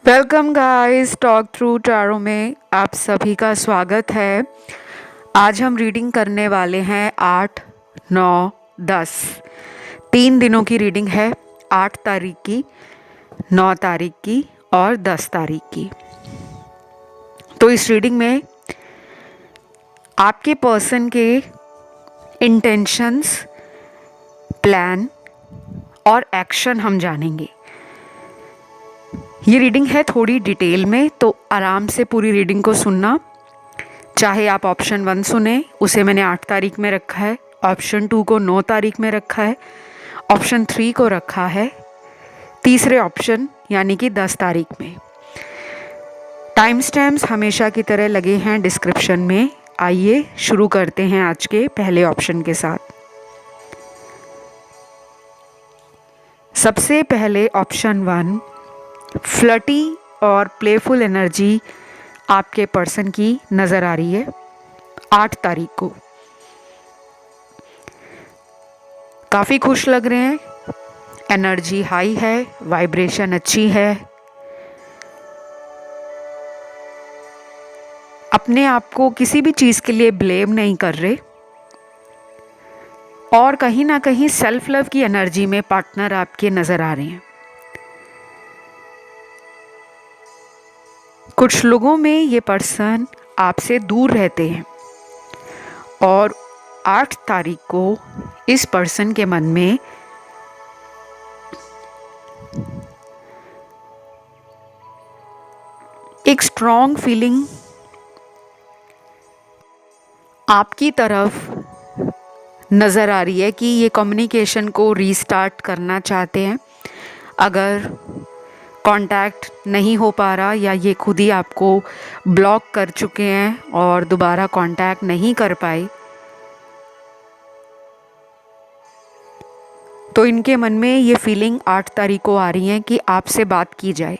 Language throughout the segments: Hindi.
Welcome guys, talk through tarot में आप सभी का स्वागत है। आज हम रीडिंग करने वाले हैं 8, 9, 10 3 दिनों की रीडिंग है। 8 तारीख की, 9 तारीख की और 10 तारीख की। तो इस रीडिंग में आपके पर्सन के इंटेंशंस, प्लान और एक्शन हम जानेंगे। ये रीडिंग है थोड़ी डिटेल में, तो आराम से पूरी रीडिंग को सुनना। चाहे आप ऑप्शन 1 सुने, उसे मैंने 8 तारीख में रखा है। ऑप्शन 2 को 9 तारीख में रखा है। ऑप्शन 3 को रखा है तीसरे ऑप्शन यानी कि 10 तारीख में। टाइम स्टैम्प्स हमेशा की तरह लगे हैं डिस्क्रिप्शन में। आइए शुरू करते हैं आज के पहले ऑप्शन के साथ। सबसे पहले ऑप्शन 1, फ्लर्टी और प्लेफुल एनर्जी आपके पर्सन की नज़र आ रही है 8 तारीख को। काफ़ी खुश लग रहे हैं, एनर्जी हाई है, वाइब्रेशन अच्छी है। अपने आप को किसी भी चीज़ के लिए ब्लेम नहीं कर रहे और कहीं ना कहीं सेल्फ लव की एनर्जी में पार्टनर आपके नज़र आ रहे हैं। कुछ लोगों में ये पर्सन आपसे दूर रहते हैं और 8 तारीख को इस पर्सन के मन में एक स्ट्रॉन्ग फीलिंग आपकी तरफ नज़र आ रही है कि ये कम्युनिकेशन को रीस्टार्ट करना चाहते हैं। अगर कांटेक्ट नहीं हो पा रहा या ये खुद ही आपको ब्लॉक कर चुके हैं और दोबारा कांटेक्ट नहीं कर पाए, तो इनके मन में ये फीलिंग 8 तारीख को आ रही है कि आपसे बात की जाए।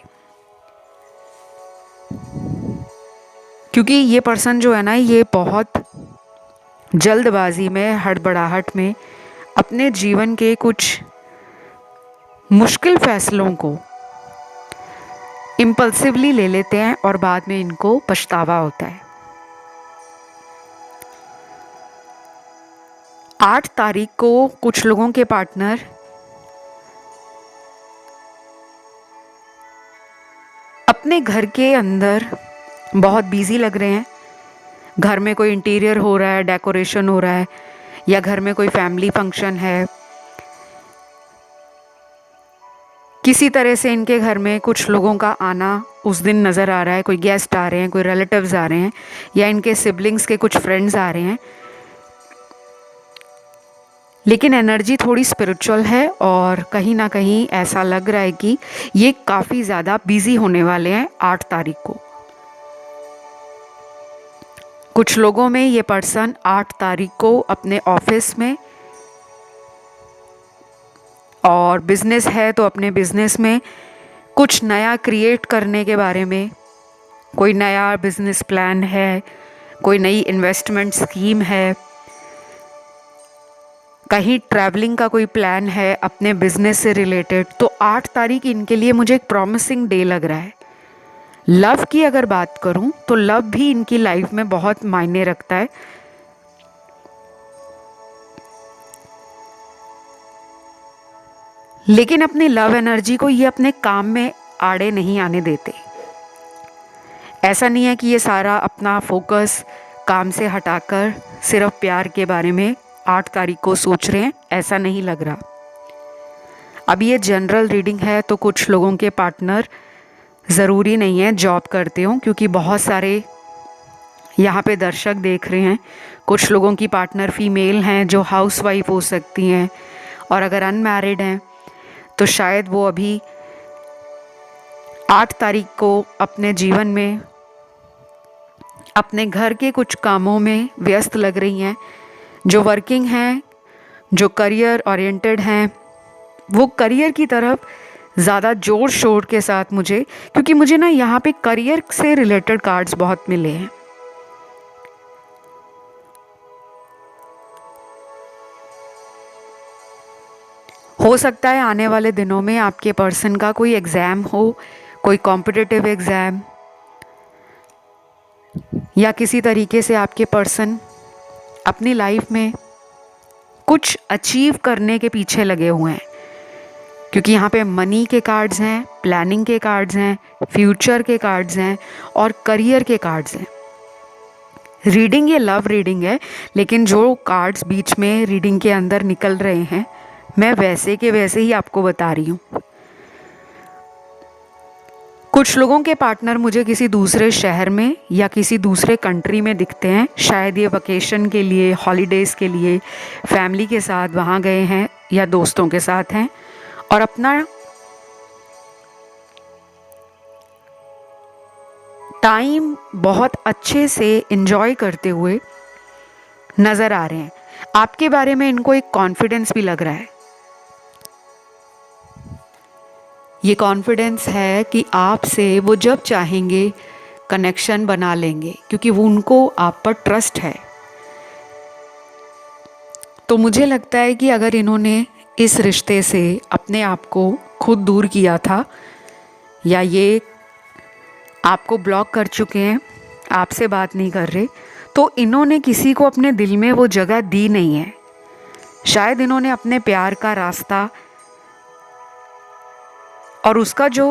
क्योंकि ये पर्सन जो है ना, ये बहुत जल्दबाजी में, हड़बड़ाहट में अपने जीवन के कुछ मुश्किल फैसलों को इम्पल्सिवली ले लेते हैं और बाद में इनको पछतावा होता है। 8 तारीख को कुछ लोगों के पार्टनर अपने घर के अंदर बहुत बिजी लग रहे हैं। घर में कोई इंटीरियर हो रहा है, डेकोरेशन हो रहा है, या घर में कोई फैमिली फंक्शन है। किसी तरह से इनके घर में कुछ लोगों का आना उस दिन नज़र आ रहा है। कोई गेस्ट आ रहे हैं, कोई रिलेटिव्स आ रहे हैं, या इनके सिबलिंग्स के कुछ फ्रेंड्स आ रहे हैं। लेकिन एनर्जी थोड़ी स्पिरिचुअल है और कहीं ना कहीं ऐसा लग रहा है कि ये काफ़ी ज़्यादा बिजी होने वाले हैं 8 तारीख को। कुछ लोगों में ये पर्सन 8 तारीख को अपने ऑफिस में, और बिजनेस है तो अपने बिजनेस में कुछ नया क्रिएट करने के बारे में, कोई नया बिजनेस प्लान है, कोई नई इन्वेस्टमेंट स्कीम है, कहीं ट्रैवलिंग का कोई प्लान है अपने बिजनेस से रिलेटेड। तो 8 तारीख इनके लिए मुझे एक प्रॉमिसिंग डे लग रहा है। लव की अगर बात करूं तो लव भी इनकी लाइफ में बहुत मायने रखता है। लेकिन अपनी लव एनर्जी को ये अपने काम में आड़े नहीं आने देते। ऐसा नहीं है कि ये सारा अपना फोकस काम से हटाकर सिर्फ प्यार के बारे में 8 तारीख को सोच रहे हैं, ऐसा नहीं लग रहा। अब ये जनरल रीडिंग है, तो कुछ लोगों के पार्टनर ज़रूरी नहीं है जॉब करते हों, क्योंकि बहुत सारे यहाँ पे दर्शक देख रहे हैं। कुछ लोगों की पार्टनर फीमेल हैं जो हाउसवाइफ हो सकती हैं, और अगर अनमैरिड हैं तो शायद वो अभी 8 तारीख को अपने जीवन में अपने घर के कुछ कामों में व्यस्त लग रही हैं। जो वर्किंग हैं, जो करियर ओरिएंटेड हैं, वो करियर की तरफ ज़्यादा जोर शोर के साथ क्योंकि मुझे ना यहाँ पे करियर से रिलेटेड कार्ड्स बहुत मिले हैं। हो सकता है आने वाले दिनों में आपके पर्सन का कोई एग्ज़ाम हो, कोई कॉम्पिटिटिव एग्ज़ाम या किसी तरीके से आपके पर्सन अपनी लाइफ में कुछ अचीव करने के पीछे लगे हुए हैं, क्योंकि यहाँ पे मनी के कार्ड्स हैं, प्लानिंग के कार्ड्स हैं, फ्यूचर के कार्ड्स हैं और करियर के कार्ड्स हैं। रीडिंग ये लव रीडिंग है, लेकिन जो कार्ड्स बीच में रीडिंग के अंदर निकल रहे हैं मैं वैसे के वैसे ही आपको बता रही हूँ। कुछ लोगों के पार्टनर मुझे किसी दूसरे शहर में या किसी दूसरे कंट्री में दिखते हैं, शायद ये वकेशन के लिए, हॉलीडेज़ के लिए फैमिली के साथ वहाँ गए हैं या दोस्तों के साथ हैं और अपना टाइम बहुत अच्छे से एंजॉय करते हुए नज़र आ रहे हैं। आपके बारे में इनको एक कॉन्फिडेंस भी लग रहा है। ये कॉन्फिडेंस है कि आपसे वो जब चाहेंगे कनेक्शन बना लेंगे, क्योंकि वो उनको आप पर ट्रस्ट है। तो मुझे लगता है कि अगर इन्होंने इस रिश्ते से अपने आप को खुद दूर किया था या ये आपको ब्लॉक कर चुके हैं, आपसे बात नहीं कर रहे, तो इन्होंने किसी को अपने दिल में वो जगह दी नहीं है। शायद इन्होंने अपने प्यार का रास्ता और उसका जो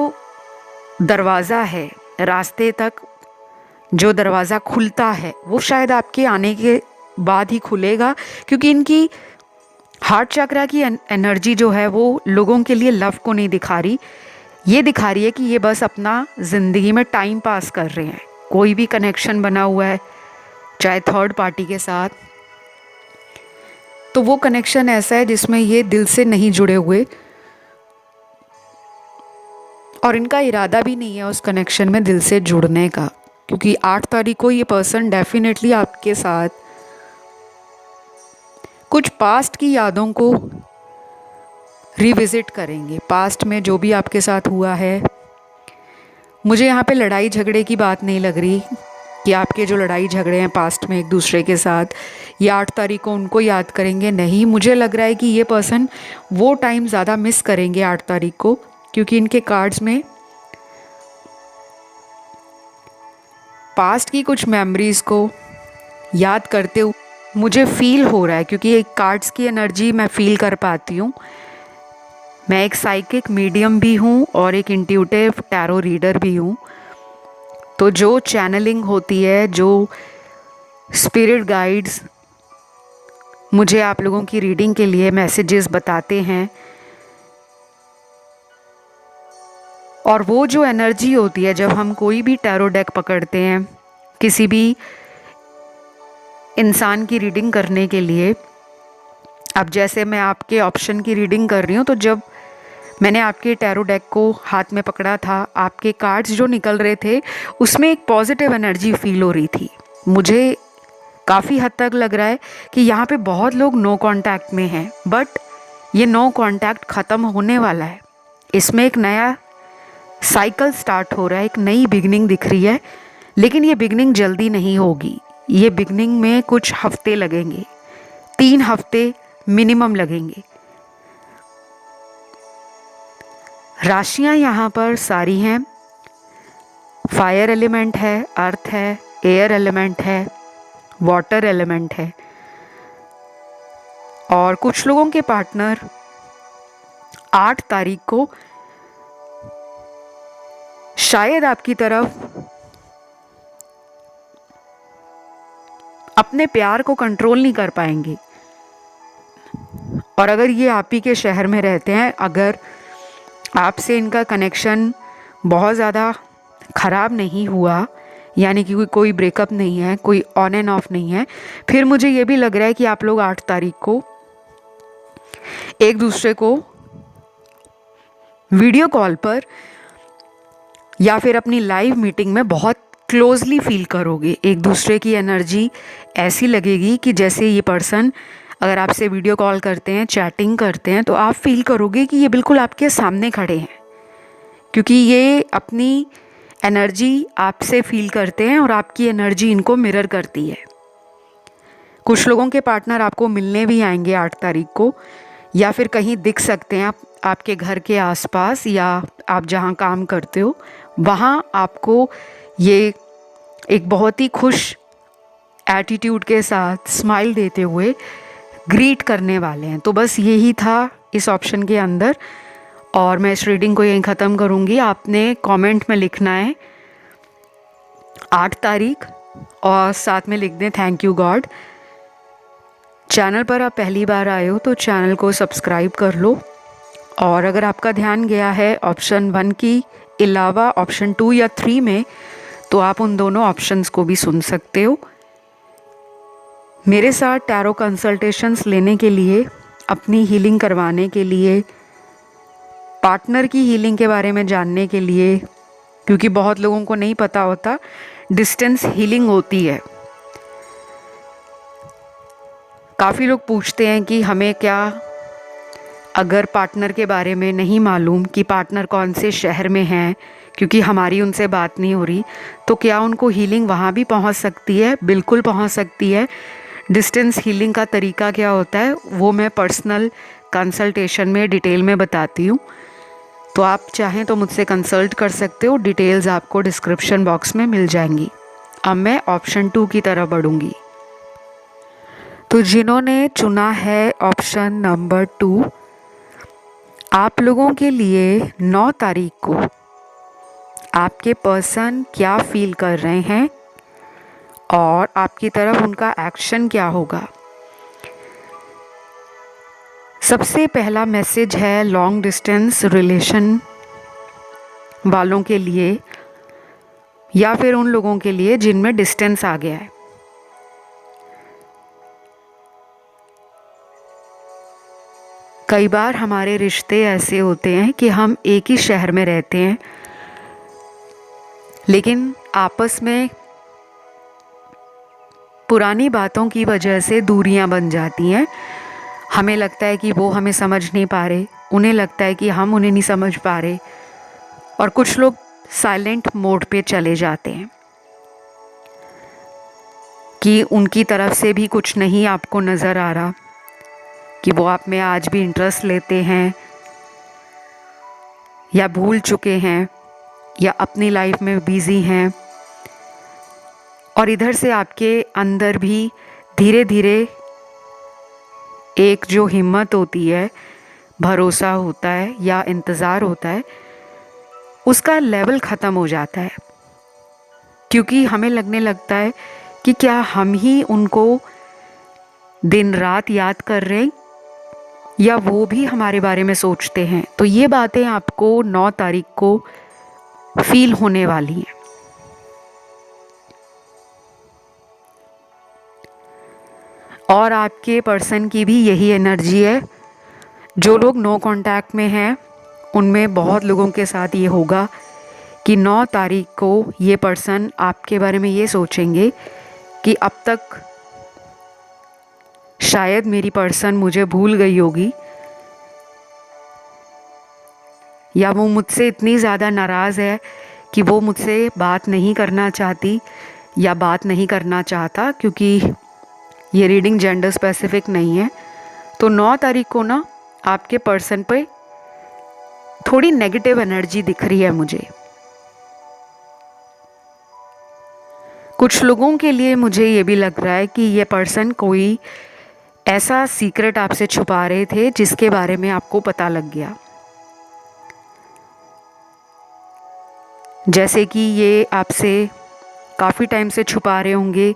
दरवाज़ा है, रास्ते तक जो दरवाज़ा खुलता है, वो शायद आपके आने के बाद ही खुलेगा, क्योंकि इनकी हार्ट चक्रा की एनर्जी जो है वो लोगों के लिए लव को नहीं दिखा रही, ये दिखा रही है कि ये बस अपना ज़िंदगी में टाइम पास कर रहे हैं। कोई भी कनेक्शन बना हुआ है चाहे थर्ड पार्टी के साथ, तो वो कनेक्शन ऐसा है जिसमें ये दिल से नहीं जुड़े हुए और इनका इरादा भी नहीं है उस कनेक्शन में दिल से जुड़ने का, क्योंकि 8 तारीख को ये पर्सन डेफिनेटली आपके साथ कुछ पास्ट की यादों को रिविज़िट करेंगे। पास्ट में जो भी आपके साथ हुआ है, मुझे यहाँ पे लड़ाई झगड़े की बात नहीं लग रही कि आपके जो लड़ाई झगड़े हैं पास्ट में एक दूसरे के साथ, ये 8 तारीख को उनको याद करेंगे। नहीं, मुझे लग रहा है कि ये पर्सन वो टाइम ज़्यादा मिस करेंगे 8 तारीख को, क्योंकि इनके कार्ड्स में पास्ट की कुछ मेमोरीज़ को याद करते हुए मुझे फील हो रहा है, क्योंकि एक कार्ड्स की एनर्जी मैं फील कर पाती हूँ। मैं एक साइकिक मीडियम भी हूँ और एक इंट्यूटिव टैरो रीडर भी हूँ। तो जो चैनलिंग होती है, जो स्पिरिट गाइड्स मुझे आप लोगों की रीडिंग के लिए मैसेजेस बताते हैं, और वो जो एनर्जी होती है जब हम कोई भी टैरो डेक पकड़ते हैं किसी भी इंसान की रीडिंग करने के लिए, अब जैसे मैं आपके ऑप्शन की रीडिंग कर रही हूँ, तो जब मैंने आपके टैरो डेक को हाथ में पकड़ा था, आपके कार्ड्स जो निकल रहे थे उसमें एक पॉजिटिव एनर्जी फील हो रही थी। मुझे काफ़ी हद तक लग रहा है कि यहाँ पे बहुत लोग नो कांटेक्ट में हैं, बट ये नो कांटेक्ट ख़त्म होने वाला है। इसमें एक नया साइकिल स्टार्ट हो रहा है, एक नई बिगनिंग दिख रही है, लेकिन ये बिगनिंग जल्दी नहीं होगी। ये बिगनिंग में कुछ हफ्ते लगेंगे, 3 हफ्ते मिनिमम लगेंगे। राशियां यहाँ पर सारी हैं, फायर एलिमेंट है, अर्थ है, एयर एलिमेंट है, वाटर एलिमेंट है, और कुछ लोगों के पार्टनर 8 तारीख को शायद आपकी तरफ अपने प्यार को कंट्रोल नहीं कर पाएंगे। और अगर ये आप ही के शहर में रहते हैं, अगर आपसे इनका कनेक्शन बहुत ज़्यादा ख़राब नहीं हुआ, यानी कि कोई ब्रेकअप नहीं है, कोई ऑन एंड ऑफ नहीं है, फिर मुझे ये भी लग रहा है कि आप लोग 8 तारीख को एक दूसरे को वीडियो कॉल पर या फिर अपनी लाइव मीटिंग में बहुत क्लोजली फील करोगे। एक दूसरे की एनर्जी ऐसी लगेगी कि जैसे ये पर्सन अगर आपसे वीडियो कॉल करते हैं, चैटिंग करते हैं, तो आप फील करोगे कि ये बिल्कुल आपके सामने खड़े हैं, क्योंकि ये अपनी एनर्जी आपसे फील करते हैं और आपकी एनर्जी इनको मिरर करती है। कुछ लोगों के पार्टनर आपको मिलने भी आएंगे 8 तारीख को, या फिर कहीं दिख सकते हैं, आपके घर के आसपास या आप जहाँ काम करते हो वहाँ आपको ये एक बहुत ही खुश एटीट्यूड के साथ स्माइल देते हुए ग्रीट करने वाले हैं। तो बस यही था इस ऑप्शन के अंदर, और मैं इस रीडिंग को यहीं ख़त्म करूँगी। आपने कमेंट में लिखना है 8 तारीख और साथ में लिख दें थैंक यू गॉड। चैनल पर आप पहली बार आए हो तो चैनल को सब्सक्राइब कर लो, और अगर आपका ध्यान गया है ऑप्शन 1 की अलावा ऑप्शन 2 या 3 में, तो आप उन दोनों ऑप्शंस को भी सुन सकते हो। मेरे साथ टैरो कंसल्टेशंस लेने के लिए, अपनी हीलिंग करवाने के लिए, पार्टनर की हीलिंग के बारे में जानने के लिए, क्योंकि बहुत लोगों को नहीं पता होता डिस्टेंस हीलिंग होती है। काफ़ी लोग पूछते हैं कि हमें क्या, अगर पार्टनर के बारे में नहीं मालूम कि पार्टनर कौन से शहर में हैं, क्योंकि हमारी उनसे बात नहीं हो रही, तो क्या उनको हीलिंग वहाँ भी पहुँच सकती है? बिल्कुल पहुँच सकती है। डिस्टेंस हीलिंग का तरीका क्या होता है वो मैं पर्सनल कंसल्टेशन में डिटेल में बताती हूँ, तो आप चाहें तो मुझसे कंसल्ट कर सकते हो। डिटेल्स आपको डिस्क्रिप्शन बॉक्स में मिल जाएंगी। अब मैं ऑप्शन 2 की तरफ बढ़ूँगी। तो जिन्होंने चुना है ऑप्शन नंबर 2, आप लोगों के लिए 9 तारीख को आपके पर्सन क्या फील कर रहे हैं और आपकी तरफ उनका एक्शन क्या होगा। सबसे पहला मैसेज है लॉन्ग डिस्टेंस रिलेशन वालों के लिए, या फिर उन लोगों के लिए जिनमें डिस्टेंस आ गया है। कई बार हमारे रिश्ते ऐसे होते हैं कि हम एक ही शहर में रहते हैं, लेकिन आपस में पुरानी बातों की वजह से दूरियां बन जाती हैं। हमें लगता है कि वो हमें समझ नहीं पा रहे, उन्हें लगता है कि हम उन्हें नहीं समझ पा रहे, और कुछ लोग साइलेंट मोड पे चले जाते हैं कि उनकी तरफ से भी कुछ नहीं आपको नज़र आ रहा, कि वो आप में आज भी इंटरेस्ट लेते हैं या भूल चुके हैं या अपनी लाइफ में बिज़ी हैं। और इधर से आपके अंदर भी धीरे धीरे एक जो हिम्मत होती है, भरोसा होता है या इंतज़ार होता है, उसका लेवल ख़त्म हो जाता है, क्योंकि हमें लगने लगता है कि क्या हम ही उनको दिन रात याद कर रहे हैं या वो भी हमारे बारे में सोचते हैं। तो ये बातें आपको 9 तारीख को फील होने वाली हैं। और आपके पर्सन की भी यही एनर्जी है। जो लोग नो कांटेक्ट में हैं उनमें बहुत लोगों के साथ ये होगा कि 9 तारीख को ये पर्सन आपके बारे में ये सोचेंगे कि अब तक शायद मेरी पर्सन मुझे भूल गई होगी, या वो मुझसे इतनी ज़्यादा नाराज़ है कि वो मुझसे बात नहीं करना चाहती या बात नहीं करना चाहता, क्योंकि ये रीडिंग जेंडर स्पेसिफिक नहीं है। तो 9 तारीख को ना आपके पर्सन पे थोड़ी नेगेटिव एनर्जी दिख रही है मुझे। कुछ लोगों के लिए मुझे ये भी लग रहा है कि ये पर्सन कोई ऐसा सीक्रेट आपसे छुपा रहे थे जिसके बारे में आपको पता लग गया। जैसे कि ये आपसे काफ़ी टाइम से छुपा रहे होंगे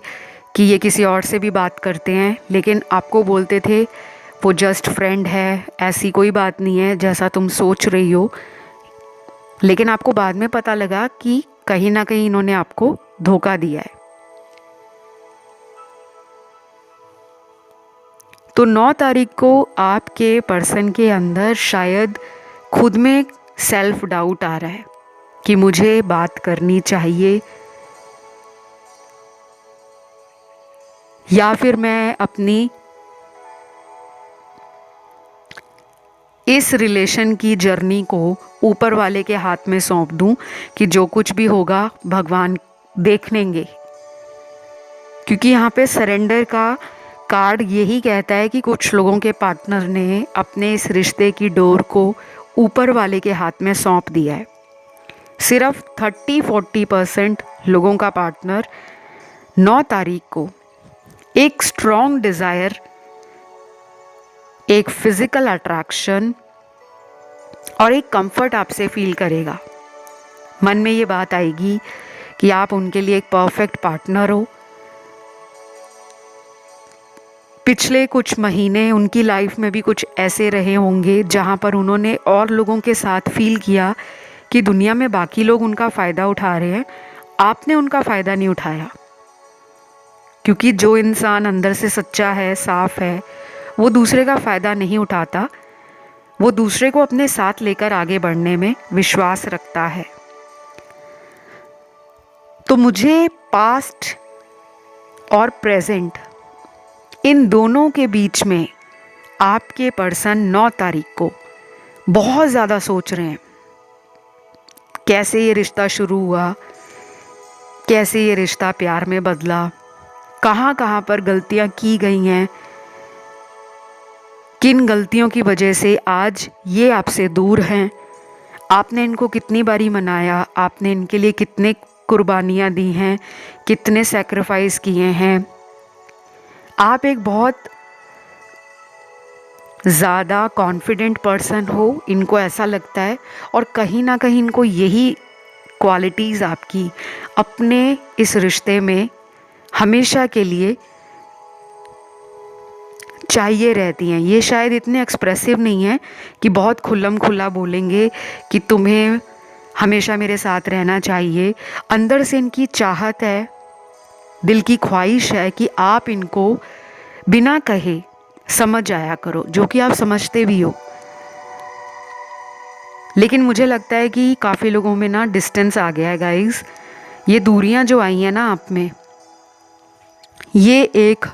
कि ये किसी और से भी बात करते हैं, लेकिन आपको बोलते थे वो जस्ट फ्रेंड है, ऐसी कोई बात नहीं है जैसा तुम सोच रही हो। लेकिन आपको बाद में पता लगा कि कहीं ना कहीं इन्होंने आपको धोखा दिया है। तो 9 तारीख को आपके पर्सन के अंदर शायद खुद में सेल्फ डाउट आ रहा है कि मुझे बात करनी चाहिए, या फिर मैं अपनी इस रिलेशन की जर्नी को ऊपर वाले के हाथ में सौंप दूं कि जो कुछ भी होगा भगवान देख लेंगे। क्योंकि यहाँ पे सरेंडर का कार्ड यही कहता है कि कुछ लोगों के पार्टनर ने अपने इस रिश्ते की डोर को ऊपर वाले के हाथ में सौंप दिया है। सिर्फ 30-40% लोगों का पार्टनर 9 तारीख को एक स्ट्रॉन्ग डिज़ायर, एक फिजिकल अट्रैक्शन और एक कंफर्ट आपसे फील करेगा। मन में ये बात आएगी कि आप उनके लिए एक परफेक्ट पार्टनर हो। पिछले कुछ महीने उनकी लाइफ में भी कुछ ऐसे रहे होंगे जहाँ पर उन्होंने और लोगों के साथ फील किया कि दुनिया में बाकी लोग उनका फ़ायदा उठा रहे हैं, आपने उनका फ़ायदा नहीं उठाया। क्योंकि जो इंसान अंदर से सच्चा है, साफ है, वो दूसरे का फ़ायदा नहीं उठाता, वो दूसरे को अपने साथ लेकर आगे बढ़ने में विश्वास रखता है। तो मुझे पास्ट और प्रेजेंट, इन दोनों के बीच में आपके पर्सन 9 तारीख को बहुत ज़्यादा सोच रहे हैं। कैसे ये रिश्ता शुरू हुआ, कैसे ये रिश्ता प्यार में बदला, कहाँ कहाँ पर गलतियाँ की गई हैं, किन गलतियों की वजह से आज ये आपसे दूर हैं, आपने इनको कितनी बारी मनाया, आपने इनके लिए कितने कुर्बानियाँ दी हैं, कितने सैक्रिफाइस किए हैं। आप एक बहुत ज़्यादा कॉन्फिडेंट पर्सन हो, इनको ऐसा लगता है, और कहीं ना कहीं इनको यही क्वालिटीज़ आपकी अपने इस रिश्ते में हमेशा के लिए चाहिए रहती हैं। ये शायद इतने एक्सप्रेसिव नहीं है कि बहुत खुल्लम खुल्ला बोलेंगे कि तुम्हें हमेशा मेरे साथ रहना चाहिए। अंदर से इनकी चाहत है, दिल की ख्वाहिश है कि आप इनको बिना कहे समझ जाया करो, जो कि आप समझते भी हो। लेकिन मुझे लगता है कि काफ़ी लोगों में ना डिस्टेंस आ गया है गाइस। ये दूरियां जो आई हैं ना आप में, ये एक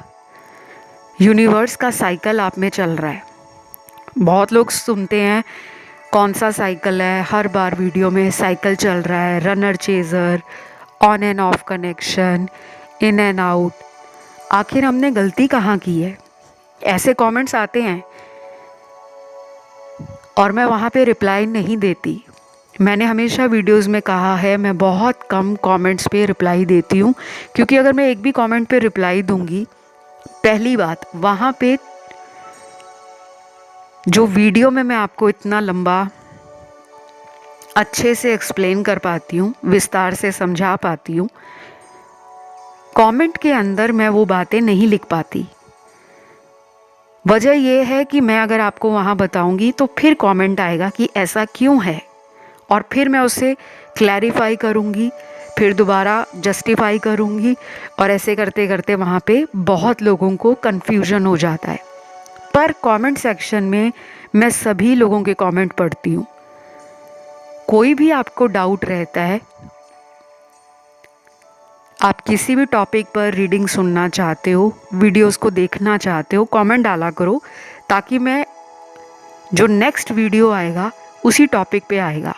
यूनिवर्स का साइकिल आप में चल रहा है। बहुत लोग सुनते हैं कौन सा साइकिल है, हर बार वीडियो में साइकिल चल रहा है, runner chaser, on end of connection, in and out. आखिर हमने गलती कहाँ की है? ऐसे कमेंट्स आते हैं और मैं वहाँ पे रिप्लाई नहीं देती। मैंने हमेशा वीडियोस में कहा है, मैं बहुत कम कमेंट्स पे रिप्लाई देती हूँ, क्योंकि अगर मैं एक भी कमेंट पे रिप्लाई दूँगी, पहली बात वहाँ पे जो वीडियो में मैं आपको इतना लंबा अच्छे से एक्सप्लेन कर पाती हूँ, विस्तार से समझा पाती हूँ, कमेंट के अंदर मैं वो बातें नहीं लिख पाती। वजह ये है कि मैं अगर आपको वहाँ बताऊँगी तो फिर कमेंट आएगा कि ऐसा क्यों है, और फिर मैं उसे क्लैरिफाई करूँगी, फिर दोबारा जस्टिफाई करूँगी, और ऐसे करते करते वहाँ पे बहुत लोगों को कन्फ्यूजन हो जाता है। पर कमेंट सेक्शन में मैं सभी लोगों के कमेंट पढ़ती हूँ। कोई भी आपको डाउट रहता है, आप किसी भी टॉपिक पर रीडिंग सुनना चाहते हो, वीडियोस को देखना चाहते हो, कमेंट डाला करो, ताकि मैं जो नेक्स्ट वीडियो आएगा उसी टॉपिक पे आएगा,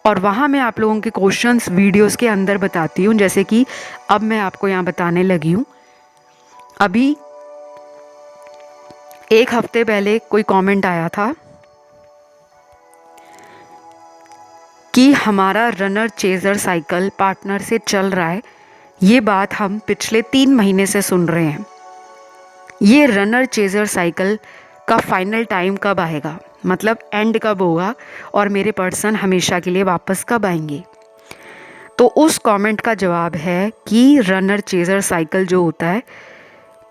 और वहाँ मैं आप लोगों के क्वेश्चंस वीडियोस के अंदर बताती हूँ। जैसे कि अब मैं आपको यहाँ बताने लगी हूँ। अभी एक हफ्ते पहले कोई कमेंट आया था कि हमारा रनर चेज़र साइकिल पार्टनर से चल रहा है। ये बात हम पिछले 3 महीने से सुन रहे हैं। ये रनर चेज़र साइकिल का फाइनल टाइम कब आएगा, मतलब एंड कब होगा, और मेरे पर्सन हमेशा के लिए वापस कब आएंगे? तो उस कमेंट का जवाब है कि रनर चेज़र साइकिल जो होता है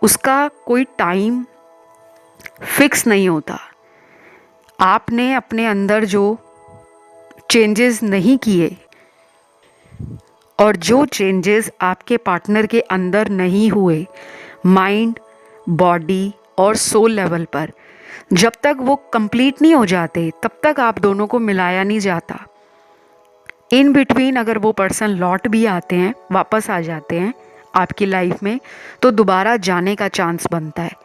उसका कोई टाइम फिक्स नहीं होता। आपने अपने अंदर जो चेंजेस नहीं किए, और जो चेंजेस आपके पार्टनर के अंदर नहीं हुए, माइंड, बॉडी और सोल लेवल पर, जब तक वो कंप्लीट नहीं हो जाते तब तक आप दोनों को मिलाया नहीं जाता। इन बिटवीन अगर वो पर्सन लौट भी आते हैं, वापस आ जाते हैं आपकी लाइफ में, तो दोबारा जाने का चांस बनता है।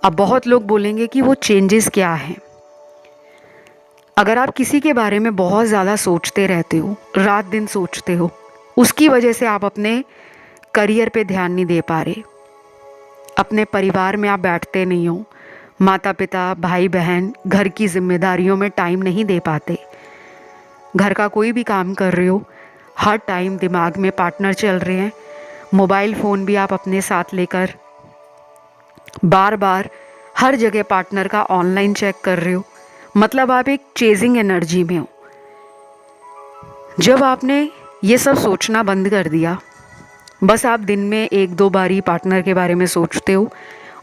अब बहुत लोग बोलेंगे कि वो चेंजेस क्या हैं। अगर आप किसी के बारे में बहुत ज़्यादा सोचते रहते हो, रात दिन सोचते हो, उसकी वजह से आप अपने करियर पे ध्यान नहीं दे पा रहे, अपने परिवार में आप बैठते नहीं हो, माता पिता, भाई बहन, घर की जिम्मेदारियों में टाइम नहीं दे पाते, घर का कोई भी काम कर रहे हो, हर टाइम दिमाग में पार्टनर चल रहे हैं, मोबाइल फ़ोन भी आप अपने साथ लेकर बार बार हर जगह पार्टनर का ऑनलाइन चेक कर रहे हो, मतलब आप एक चेजिंग एनर्जी में हो। जब आपने ये सब सोचना बंद कर दिया, बस आप दिन में 1-2 बारी पार्टनर के बारे में सोचते हो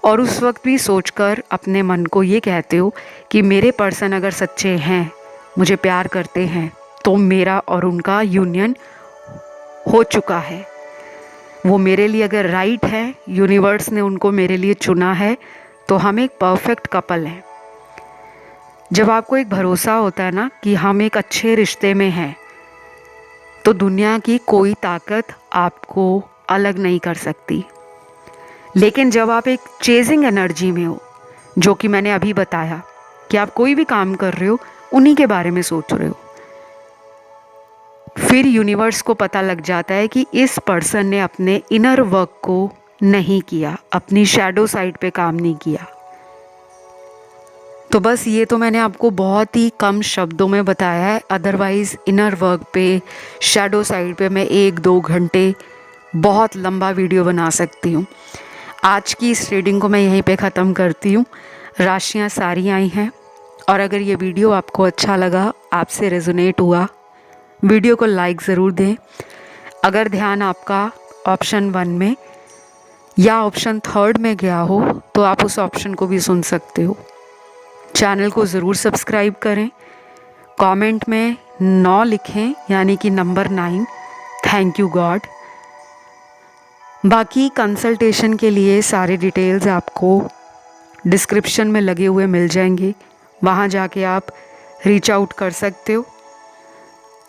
और उस वक्त भी सोचकर अपने मन को ये कहते हो कि मेरे पर्सन अगर सच्चे हैं, मुझे प्यार करते हैं, तो मेरा और उनका यूनियन हो चुका है। वो मेरे लिए अगर राइट है, यूनिवर्स ने उनको मेरे लिए चुना है, तो हम एक परफेक्ट कपल हैं। जब आपको एक भरोसा होता है ना कि हम एक अच्छे रिश्ते में हैं, तो दुनिया की कोई ताकत आपको अलग नहीं कर सकती। लेकिन जब आप एक चेजिंग एनर्जी में हो, जो कि मैंने अभी बताया कि आप कोई भी काम कर रहे हो, उन्हीं के बारे में सोच रहे हो, फिर यूनिवर्स को पता लग जाता है कि इस पर्सन ने अपने इनर वर्क को नहीं किया, अपनी शैडो साइड पे काम नहीं किया। तो बस ये तो मैंने आपको बहुत ही कम शब्दों में बताया है, अदरवाइज़ इनर वर्क पे, शैडो साइड पे मैं 1-2 घंटे बहुत लंबा वीडियो बना सकती हूँ। आज की इस रीडिंग को मैं यहीं पे ख़त्म करती हूँ। राशियाँ सारी आई हैं, और अगर ये वीडियो आपको अच्छा लगा, आपसे रेजोनेट हुआ, वीडियो को लाइक ज़रूर दें। अगर ध्यान आपका ऑप्शन 1 में या ऑप्शन 3 में गया हो, तो आप उस ऑप्शन को भी सुन सकते हो। चैनल को ज़रूर सब्सक्राइब करें, कमेंट में 9 लिखें, यानी कि नंबर 9, थैंक यू गॉड। बाकी कंसल्टेशन के लिए सारे डिटेल्स आपको डिस्क्रिप्शन में लगे हुए मिल जाएंगे, वहाँ जाके आप रीच आउट कर सकते हो।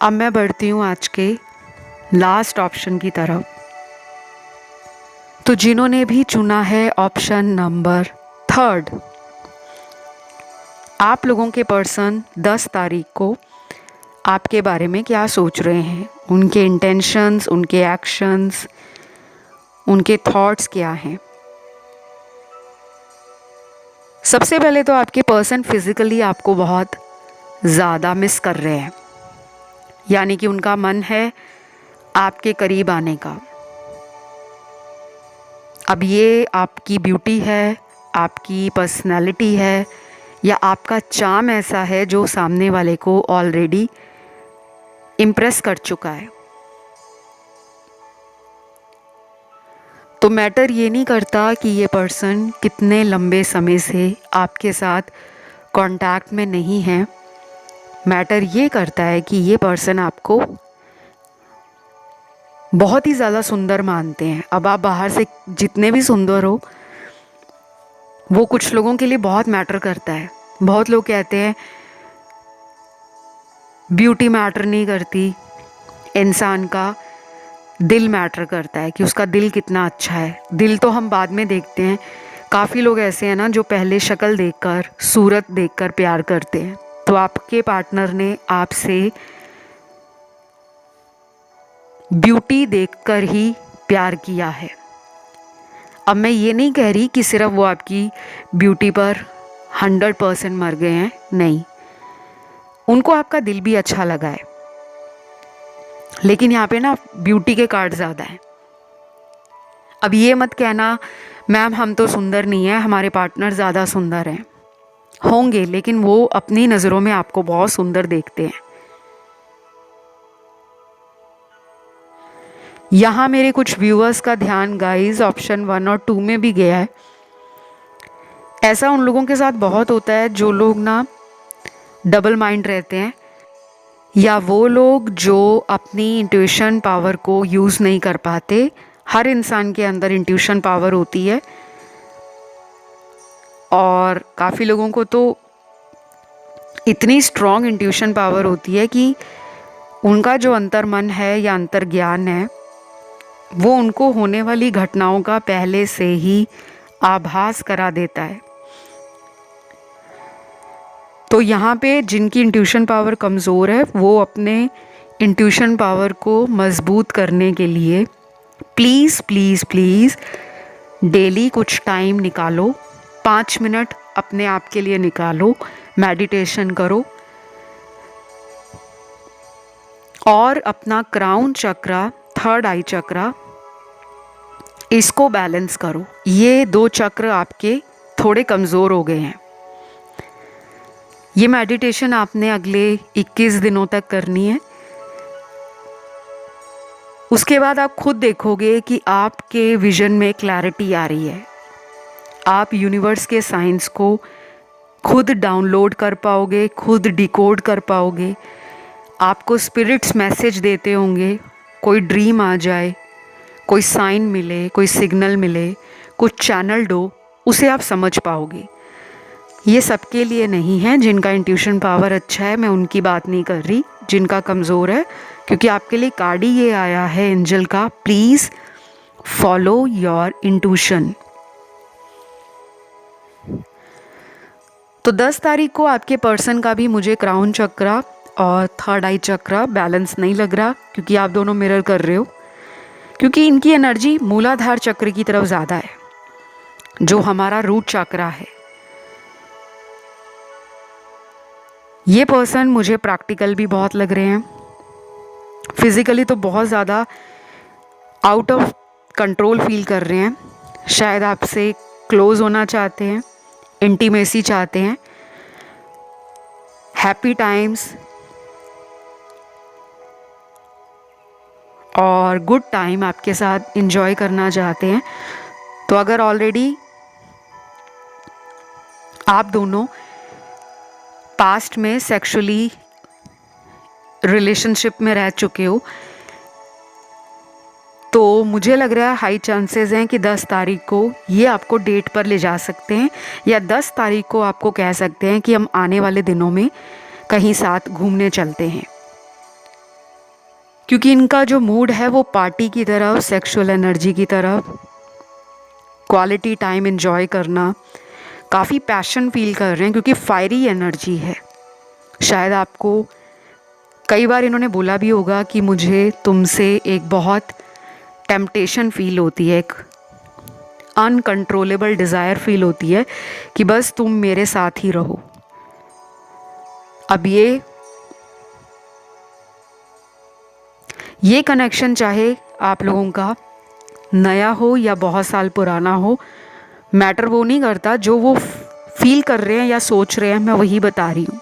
अब मैं बढ़ती हूँ आज के लास्ट ऑप्शन की तरफ। तो जिन्होंने भी चुना है ऑप्शन नंबर 3, आप लोगों के पर्सन 10 तारीख को आपके बारे में क्या सोच रहे हैं, उनके इंटेंशंस, उनके एक्शंस, उनके थॉट्स क्या हैं। सबसे पहले तो आपके पर्सन फिजिकली आपको बहुत ज़्यादा मिस कर रहे हैं, यानी कि उनका मन है आपके करीब आने का। अब ये आपकी ब्यूटी है, आपकी पर्सनालिटी है, या आपका चार्म ऐसा है जो सामने वाले को ऑलरेडी इम्प्रेस कर चुका है। तो मैटर ये नहीं करता कि ये पर्सन कितने लंबे समय से आपके साथ कांटेक्ट में नहीं है, मैटर ये करता है कि ये पर्सन आपको बहुत ही ज़्यादा सुंदर मानते हैं। अब आप बाहर से जितने भी सुंदर हो, वो कुछ लोगों के लिए बहुत मैटर करता है। बहुत लोग कहते हैं ब्यूटी मैटर नहीं करती, इंसान का दिल मैटर करता है, कि उसका दिल कितना अच्छा है। दिल तो हम बाद में देखते हैं, काफ़ी लोग ऐसे हैं ना जो पहले शक्ल देखकर, सूरत देखकर प्यार करते हैं। तो आपके पार्टनर ने आपसे ब्यूटी देखकर ही प्यार किया है। अब मैं ये नहीं कह रही कि सिर्फ वो आपकी ब्यूटी पर 100% मर गए हैं, नहीं, उनको आपका दिल भी अच्छा लगा है, लेकिन यहाँ पे ना ब्यूटी के कार्ड ज़्यादा हैं। अब ये मत कहना मैम हम तो सुंदर नहीं हैं, हमारे पार्टनर ज़्यादा सुंदर हैं। होंगे, लेकिन वो अपनी नज़रों में आपको बहुत सुंदर देखते हैं। यहाँ मेरे कुछ व्यूअर्स का ध्यान गाइस ऑप्शन 1 और 2 में भी गया है। ऐसा उन लोगों के साथ बहुत होता है जो लोग ना डबल माइंड रहते हैं, या वो लोग जो अपनी इंट्यूशन पावर को यूज़ नहीं कर पाते। हर इंसान के अंदर इंट्यूशन पावर होती है, और काफ़ी लोगों को तो इतनी स्ट्रॉन्ग इंट्यूशन पावर होती है कि उनका जो अंतर मन है या अंतर ज्ञान है, वो उनको होने वाली घटनाओं का पहले से ही आभास करा देता है। तो यहाँ पे जिनकी इंट्यूशन पावर कमज़ोर है, वो अपने इंट्यूशन पावर को मज़बूत करने के लिए प्लीज़ प्लीज़ प्लीज़ डेली कुछ टाइम निकालो, 5 मिनट अपने आप के लिए निकालो, मेडिटेशन करो और अपना क्राउन चक्रा, थर्ड आई चक्रा, इसको बैलेंस करो। ये 2 चक्र आपके थोड़े कमज़ोर हो गए हैं। ये मेडिटेशन आपने अगले 21 दिनों तक करनी है। उसके बाद आप खुद देखोगे कि आपके विजन में क्लैरिटी आ रही है। आप यूनिवर्स के साइंस को खुद डाउनलोड कर पाओगे, खुद डिकोड कर पाओगे। आपको स्पिरिट्स मैसेज देते होंगे, कोई ड्रीम आ जाए, कोई साइन मिले, कोई सिग्नल मिले, कुछ चैनल हो, उसे आप समझ पाओगे। ये सबके लिए नहीं है। जिनका इंट्यूशन पावर अच्छा है, मैं उनकी बात नहीं कर रही, जिनका कमज़ोर है, क्योंकि आपके लिए कार्ड ही ये आया है एंजल का, प्लीज़ फॉलो योर इंट्यूशन। तो 10 तारीख को आपके पर्सन का भी मुझे क्राउन चक्रा और थर्ड आई चक्रा बैलेंस नहीं लग रहा, क्योंकि आप दोनों मिरर कर रहे हो, क्योंकि इनकी एनर्जी मूलाधार चक्र की तरफ ज़्यादा है, जो हमारा रूट चक्रा है। ये पर्सन मुझे प्रैक्टिकल भी बहुत लग रहे हैं, फिज़िकली तो बहुत ज़्यादा आउट ऑफ कंट्रोल फील कर रहे हैं। शायद आपसे क्लोज होना चाहते हैं, इंटीमेसी चाहते हैं, हैप्पी टाइम्स और गुड टाइम आपके साथ एंजॉय करना चाहते हैं। तो अगर ऑलरेडी आप दोनों पास्ट में सेक्सुअली रिलेशनशिप में रह चुके हो, तो मुझे लग रहा है हाई चांसेस हैं कि 10 तारीख को ये आपको डेट पर ले जा सकते हैं, या 10 तारीख को आपको कह सकते हैं कि हम आने वाले दिनों में कहीं साथ घूमने चलते हैं। क्योंकि इनका जो मूड है वो पार्टी की तरफ, सेक्सुअल एनर्जी की तरफ, क्वालिटी टाइम एंजॉय करना, काफ़ी पैशन फील कर रहे हैं, क्योंकि फायरी एनर्जी है। शायद आपको कई बार इन्होंने बोला भी होगा कि मुझे तुमसे एक बहुत टेम्पटेशन फील होती है, एक अनकंट्रोलेबल डिज़ायर फील होती है कि बस तुम मेरे साथ ही रहो। अब ये कनेक्शन चाहे आप लोगों का नया हो या बहुत साल पुराना हो, मैटर वो नहीं करता। जो वो फील कर रहे हैं या सोच रहे हैं, मैं वही बता रही हूँ।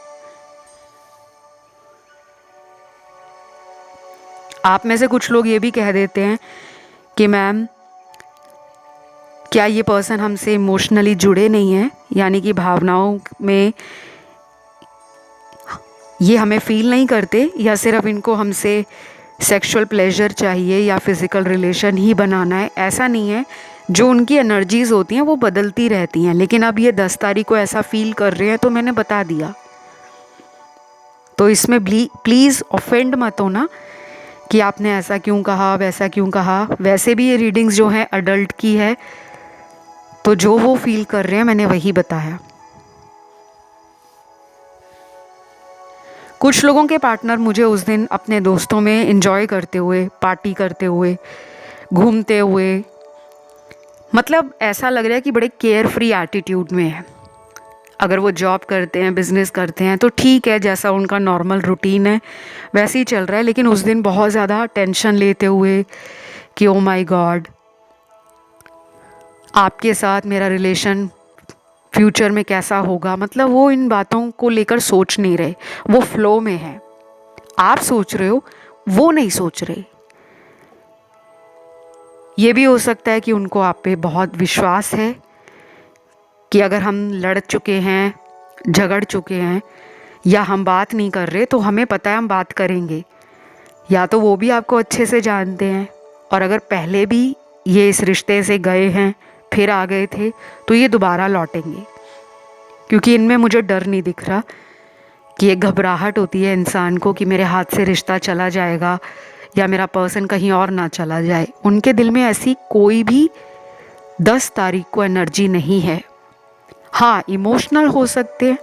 आप में से कुछ लोग ये भी कह देते हैं कि मैम, क्या ये पर्सन हमसे इमोशनली जुड़े नहीं हैं, यानी कि भावनाओं में ये हमें फील नहीं करते, या सिर्फ इनको हमसे सेक्सुअल प्लेजर चाहिए या फिज़िकल रिलेशन ही बनाना है। ऐसा नहीं है। जो उनकी एनर्जीज़ होती हैं वो बदलती रहती हैं, लेकिन अब ये 10 तारीख को ऐसा फील कर रहे हैं, तो मैंने बता दिया। तो इसमें प्लीज़ ऑफेंड मत होना कि आपने ऐसा क्यों कहा, वैसा क्यों कहा। वैसे भी ये रीडिंग्स जो हैं अडल्ट की है, तो जो वो फील कर रहे हैं मैंने वही बताया। कुछ लोगों के पार्टनर मुझे उस दिन अपने दोस्तों में एंजॉय करते हुए, पार्टी करते हुए, घूमते हुए, मतलब ऐसा लग रहा है कि बड़े केयर फ्री एटीट्यूड में है। अगर वो जॉब करते हैं, बिज़नेस करते हैं, तो ठीक है, जैसा उनका नॉर्मल रूटीन है वैसे ही चल रहा है। लेकिन उस दिन बहुत ज़्यादा टेंशन लेते हुए कि ओ माय गॉड, आपके साथ मेरा रिलेशन फ्यूचर में कैसा होगा, मतलब वो इन बातों को लेकर सोच नहीं रहे, वो फ्लो में है। आप सोच रहे हो, वो नहीं सोच रहे। ये भी हो सकता है कि उनको आप पे बहुत विश्वास है कि अगर हम लड़ चुके हैं, झगड़ चुके हैं, या हम बात नहीं कर रहे, तो हमें पता है हम बात करेंगे। या तो वो भी आपको अच्छे से जानते हैं, और अगर पहले भी ये इस रिश्ते से गए हैं, फिर आ गए थे, तो ये दोबारा लौटेंगे। क्योंकि इनमें मुझे डर नहीं दिख रहा कि एक घबराहट होती है इंसान को कि मेरे हाथ से रिश्ता चला जाएगा या मेरा पर्सन कहीं और ना चला जाए। उनके दिल में ऐसी कोई भी 10 तारीख को एनर्जी नहीं है। हाँ, इमोशनल हो सकते हैं,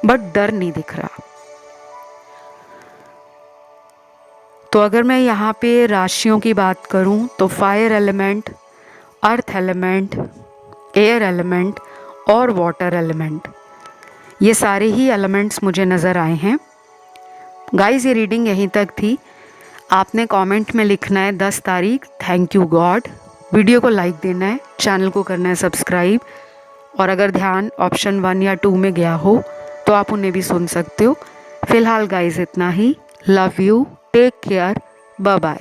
बट डर नहीं दिख रहा। तो अगर मैं यहाँ पे राशियों की बात करूँ, तो fire element earth element, air element और वाटर एलिमेंट, ये सारे ही एलिमेंट्स मुझे नज़र आए हैं। गाइस, ये रीडिंग यहीं तक थी। आपने कमेंट में लिखना है 10 तारीख, थैंक यू गॉड। वीडियो को लाइक देना है, चैनल को करना है सब्सक्राइब, और अगर ध्यान ऑप्शन 1 या 2 में गया हो तो आप उन्हें भी सुन सकते हो। फ़िलहाल गाइस इतना ही। Love you, take care, bye bye.